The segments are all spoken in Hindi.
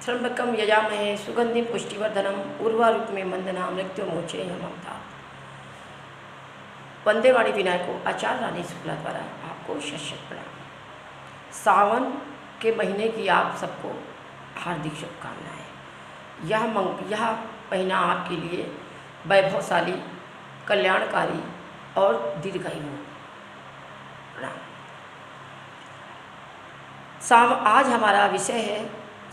त्र्यंबकम यजामहे सुगंधिम पुष्टिवर्धनम उर्वारुकमे मंदना मृत्युमोचे ममता। वंदेवाणी विनायको आचार्य रानी शुक्ला द्वारा आपको शत प्रणाम। सावन के महीने की आप सबको हार्दिक शुभकामनाएं। यह महीना आपके लिए वैभवशाली, कल्याणकारी और दीर्घायु हो। आज हमारा विषय है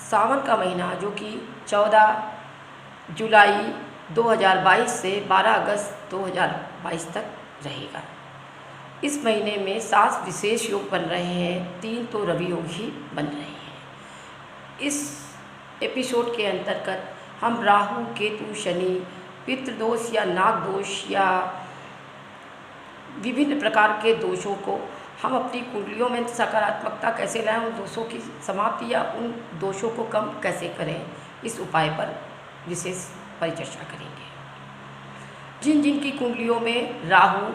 सावन का महीना, जो कि 14 जुलाई 2022 से 12 अगस्त 2022 तक रहेगा। इस महीने में 7 विशेष योग बन रहे हैं, 3 तो रवि योग ही बन रहे हैं। इस एपिसोड के अंतर्गत हम राहु, केतु, शनि, पितृदोष या नाग दोष या विभिन्न प्रकार के दोषों को हम अपनी कुंडलियों में सकारात्मकता कैसे लाएं, उन दोषों की समाप्ति या उन दोषों को कम कैसे करें, इस उपाय पर विशेष परिचर्चा करेंगे। जिन जिन की कुंडलियों में राहु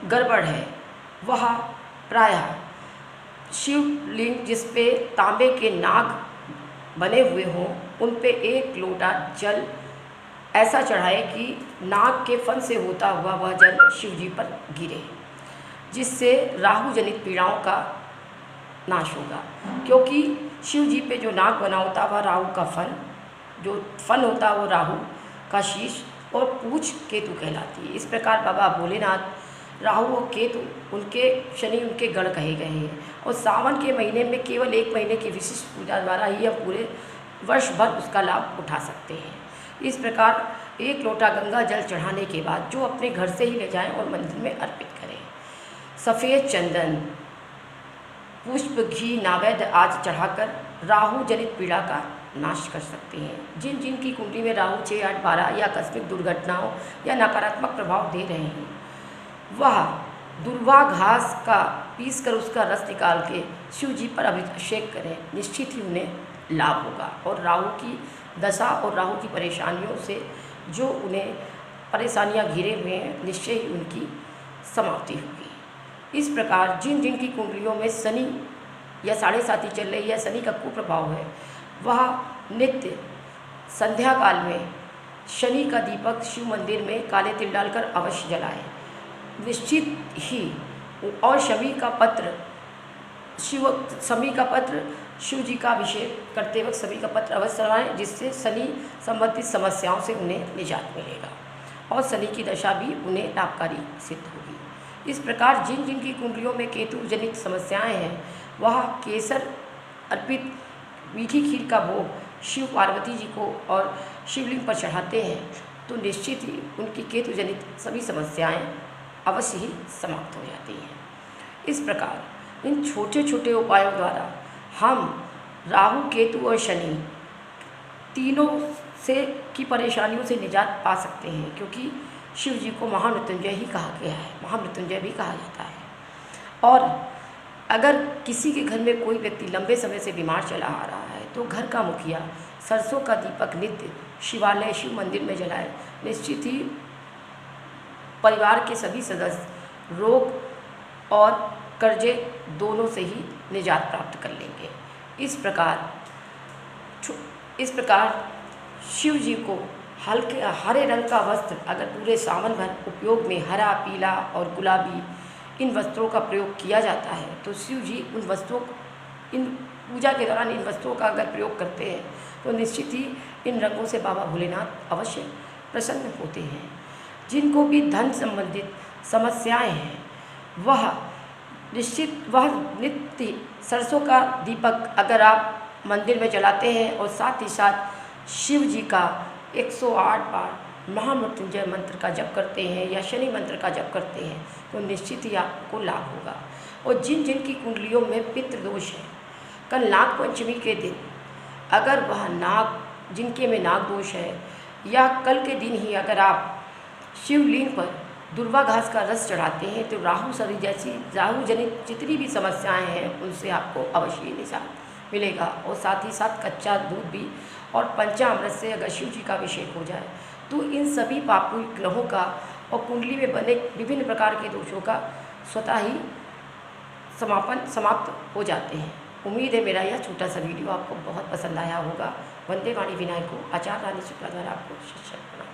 गड़बड़ है, वह प्रायः शिवलिंग जिस पे तांबे के नाग बने हुए हों, उन पे 1 लोटा जल ऐसा चढ़ाए कि नाग के फन से होता हुआ वह जल शिव जी पर गिरे, जिससे राहु जनित पीड़ाओं का नाश होगा। क्योंकि शिव जी पे जो नाग बना होता है वह राहु का फन, जो फन होता है वो राहु का शीश और पूछ केतु कहलाती है। इस प्रकार बाबा भोलेनाथ राहु और केतु उनके शनि उनके गण कहे गए हैं। और सावन के महीने में केवल 1 महीने की विशिष्ट पूजा द्वारा ही हम पूरे वर्ष भर उसका लाभ उठा सकते हैं। इस प्रकार 1 लोटा गंगा जल चढ़ाने के बाद जो अपने घर से ही ले जाएं और मंदिर में अर्पित करें। सफ़ेद चंदन, पुष्प, घी, नैवेद्य आदि चढ़ाकर राहु जनित पीड़ा का नाश कर सकते हैं। जिन जिन की कुंडली में राहु 6, 8, 12 या आकस्मिक दुर्घटनाओं या नकारात्मक प्रभाव दे रहे हैं, वह दुर्वा घास का पीस कर उसका रस निकाल के शिव जी पर अभिषेक करें। निश्चित ही उन्हें लाभ होगा और राहु की दशा और राहु की परेशानियों से जो उन्हें परेशानियां घिरे हुए हैं, निश्चय ही उनकी समाप्ति होगी। इस प्रकार जिन जिन की कुंडलियों में शनि या 7.5 चल रही है, शनि का कुप्रभाव है, वह नित्य संध्या काल में शनि का दीपक शिव मंदिर में काले तिल डालकर अवश्य जलाएं। निश्चित ही और शमी का पत्र शिव जी का अभिषेक करते वक्त सभी का पत्र अवश्य चढ़ाएं, जिससे शनि संबंधित समस्याओं से उन्हें निजात मिलेगा और शनि की दशा भी उन्हें लाभकारी सिद्ध होगी। इस प्रकार जिन जिन की कुंडलियों में केतु जनित समस्याएं हैं, वह केसर अर्पित मीठी खीर का भोग शिव पार्वती जी को और शिवलिंग पर चढ़ाते हैं, तो निश्चित ही उनकी केतु जनित सभी समस्याएं अवश्य ही समाप्त हो जाती हैं। इस प्रकार इन छोटे छोटे उपायों द्वारा हम राहु, केतु और शनि तीनों से की परेशानियों से निजात पा सकते हैं, क्योंकि शिव जी को महामृत्युंजय ही कहा गया है, महामृत्युंजय भी कहा जाता है। और अगर किसी के घर में कोई व्यक्ति लंबे समय से बीमार चला आ रहा है, तो घर का मुखिया सरसों का दीपक नित्य शिवालय शिव मंदिर में जलाए। निश्चित ही परिवार के सभी सदस्य रोग और कर्जे दोनों से ही निजात प्राप्त कर लेंगे। इस प्रकार शिव जी को हरे रंग का वस्त्र अगर पूरे सावन भर उपयोग में हरा, पीला और गुलाबी इन वस्त्रों का प्रयोग किया जाता है, तो शिव जी इन पूजा के दौरान इन वस्त्रों का अगर प्रयोग करते हैं, तो निश्चित ही इन रंगों से बाबा भोलेनाथ अवश्य प्रसन्न होते हैं। जिनको भी धन संबंधित समस्याएं हैं, वह नित्य सरसों का दीपक अगर आप मंदिर में जलाते हैं और साथ ही साथ शिव जी का 108 बार महामृत्युंजय मंत्र का जप करते हैं या शनि मंत्र का जप करते हैं, तो निश्चित ही आपको लाभ होगा। और जिन जिन की कुंडलियों में पितृदोष है, कल नाग पंचमी के दिन अगर वह जिनके में नाग दोष है, या कल के दिन ही अगर आप शिवलिंग पर दुर्वा घास का रस चढ़ाते हैं, तो राहु जनित जितनी भी समस्याएं हैं उनसे आपको अवश्य ही निजात मिलेगा। और साथ ही साथ कच्चा दूध भी और पंचामृत से अगर शिव जी का अभिषेक हो जाए, तो इन सभी पापी ग्रहों का और कुंडली में बने विभिन्न प्रकार के दोषों का स्वतः ही समाप्त हो जाते हैं। उम्मीद है मेरा यह छोटा सा वीडियो आपको बहुत पसंद आया होगा। वंदे वाणी विनायक को आचार्य रानी शुक्ला द्वारा आपको शिष्य प्रणाम।